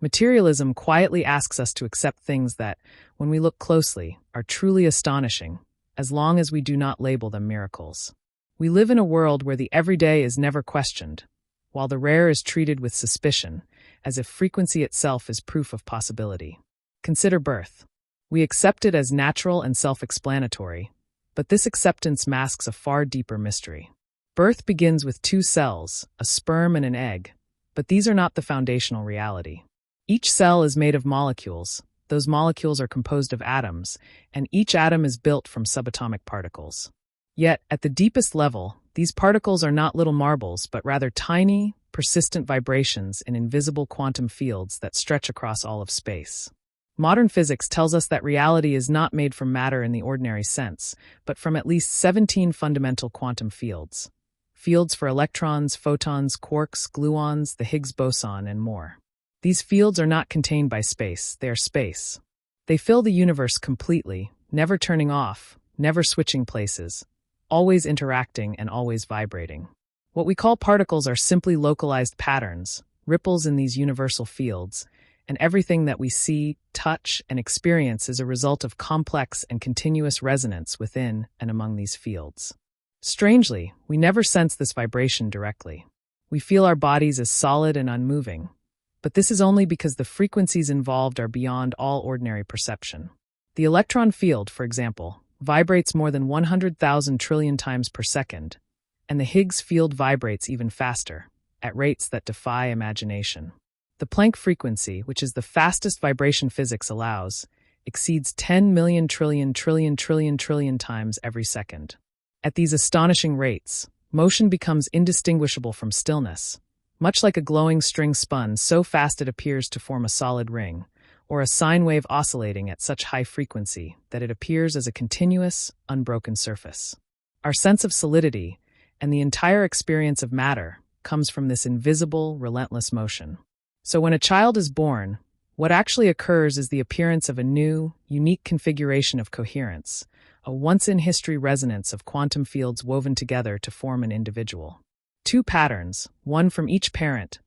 Materialism quietly asks us to accept things that, when we look closely, are truly astonishing, as long as we do not label them miracles. We live in a world where the everyday is never questioned, while the rare is treated with suspicion, as if frequency itself is proof of possibility. Consider birth. We accept it as natural and self-explanatory, but this acceptance masks a far deeper mystery. Birth begins with two cells, a sperm and an egg, but these are not the foundational reality. Each cell is made of molecules. Those molecules are composed of atoms, and each atom is built from subatomic particles. Yet, at the deepest level, these particles are not little marbles, but rather tiny, persistent vibrations in invisible quantum fields that stretch across all of space. Modern physics tells us that reality is not made from matter in the ordinary sense, but from at least 17 fundamental quantum fields. Fields for electrons, photons, quarks, gluons, the Higgs boson, and more. These fields are not contained by space, they are space. They fill the universe completely, never turning off, never switching places, always interacting and always vibrating. What we call particles are simply localized patterns, ripples in these universal fields, and everything that we see, touch, and experience is a result of complex and continuous resonance within and among these fields. Strangely, we never sense this vibration directly. We feel our bodies as solid and unmoving, but this is only because the frequencies involved are beyond all ordinary perception. The electron field, for example, vibrates more than 100,000 trillion times per second, and the Higgs field vibrates even faster, at rates that defy imagination. The Planck frequency, which is the fastest vibration physics allows, exceeds 10 million trillion times every second. At these astonishing rates, motion becomes indistinguishable from stillness, much like a glowing string spun so fast it appears to form a solid ring, or a sine wave oscillating at such high frequency that it appears as a continuous, unbroken surface. Our sense of solidity, and the entire experience of matter, comes from this invisible, relentless motion. So when a child is born, what actually occurs is the appearance of a new, unique configuration of coherence, a once-in-history resonance of quantum fields woven together to form an individual. Two patterns, one from each parent,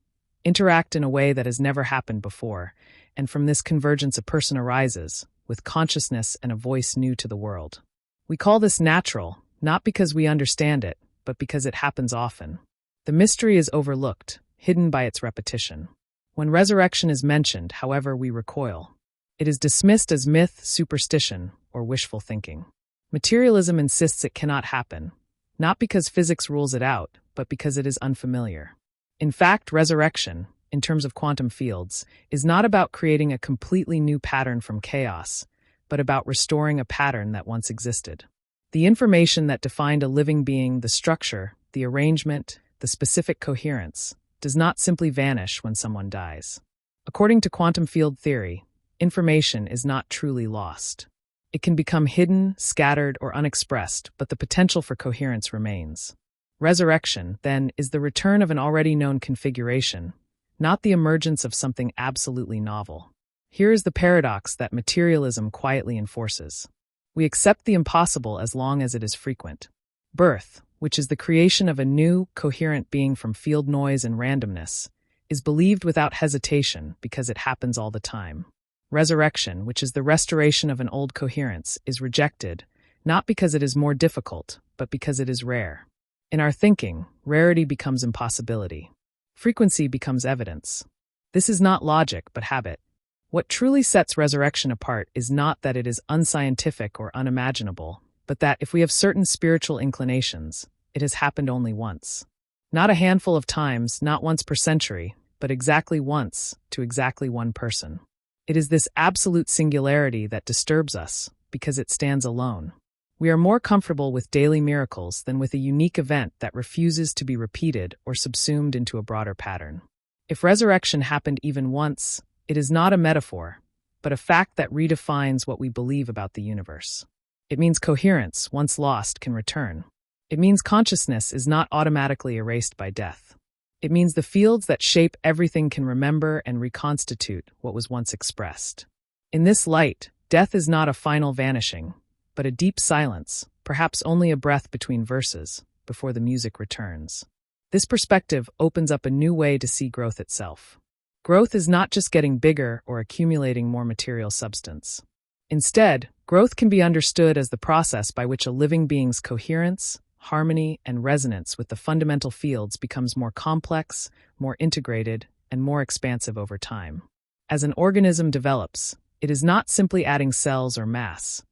interact in a way that has never happened before, and from this convergence a person arises, with consciousness and a voice new to the world. We call this natural, not because we understand it, but because it happens often. The mystery is overlooked, hidden by its repetition. When resurrection is mentioned, however, we recoil. It is dismissed as myth, superstition, or wishful thinking. Materialism insists it cannot happen, not because physics rules it out, but because it is unfamiliar. In fact, resurrection, in terms of quantum fields, is not about creating a completely new pattern from chaos, but about restoring a pattern that once existed. The information that defined a living being, the structure, the arrangement, the specific coherence, does not simply vanish when someone dies. According to quantum field theory, information is not truly lost. It can become hidden, scattered, or unexpressed, but the potential for coherence remains. Resurrection, then, is the return of an already known configuration, not the emergence of something absolutely novel. Here is the paradox that materialism quietly enforces. We accept the impossible as long as it is frequent. Birth, which is the creation of a new, coherent being from field noise and randomness, is believed without hesitation because it happens all the time. Resurrection, which is the restoration of an old coherence, is rejected, not because it is more difficult, but because it is rare. In our thinking, rarity becomes impossibility. Frequency becomes evidence. This is not logic, but habit. What truly sets resurrection apart is not that it is unscientific or unimaginable, but that if we have certain spiritual inclinations, it has happened only once. Not a handful of times, not once per century, but exactly once, to exactly one person. It is this absolute singularity that disturbs us, because it stands alone. We are more comfortable with daily miracles than with a unique event that refuses to be repeated or subsumed into a broader pattern. If resurrection happened even once, it is not a metaphor, but a fact that redefines what we believe about the universe. It means coherence, once lost, can return. It means consciousness is not automatically erased by death. It means the fields that shape everything can remember and reconstitute what was once expressed. In this light, death is not a final vanishing, but a deep silence, perhaps only a breath between verses, before the music returns. This perspective opens up a new way to see growth itself. Growth is not just getting bigger or accumulating more material substance. Instead, growth can be understood as the process by which a living being's coherence, harmony, and resonance with the fundamental fields becomes more complex, more integrated, and more expansive over time. As an organism develops, it is not simply adding cells or mass.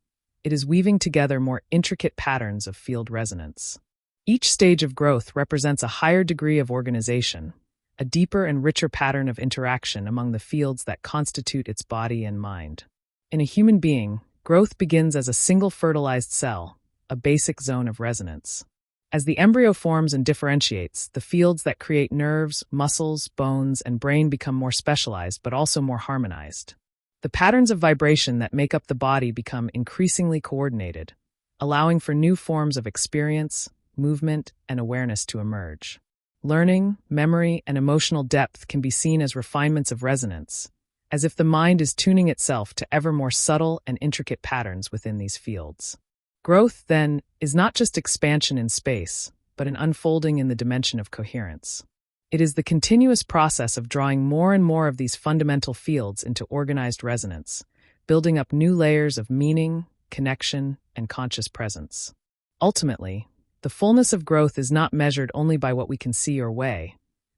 It is weaving together more intricate patterns of field resonance. Each stage of growth represents a higher degree of organization, a deeper and richer pattern of interaction among the fields that constitute its body and mind. In a human being, growth begins as a single fertilized cell, a basic zone of resonance. As the embryo forms and differentiates, the fields that create nerves, muscles, bones, and brain become more specialized but also more harmonized. The patterns of vibration that make up the body become increasingly coordinated, allowing for new forms of experience, movement, and awareness to emerge. Learning, memory, and emotional depth can be seen as refinements of resonance, as if the mind is tuning itself to ever more subtle and intricate patterns within these fields. Growth, then, is not just expansion in space, but an unfolding in the dimension of coherence. It is the continuous process of drawing more and more of these fundamental fields into organized resonance, building up new layers of meaning, connection, and conscious presence. Ultimately, the fullness of growth is not measured only by what we can see or weigh,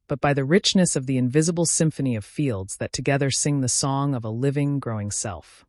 but by the richness of the invisible symphony of fields that together sing the song of a living, growing self.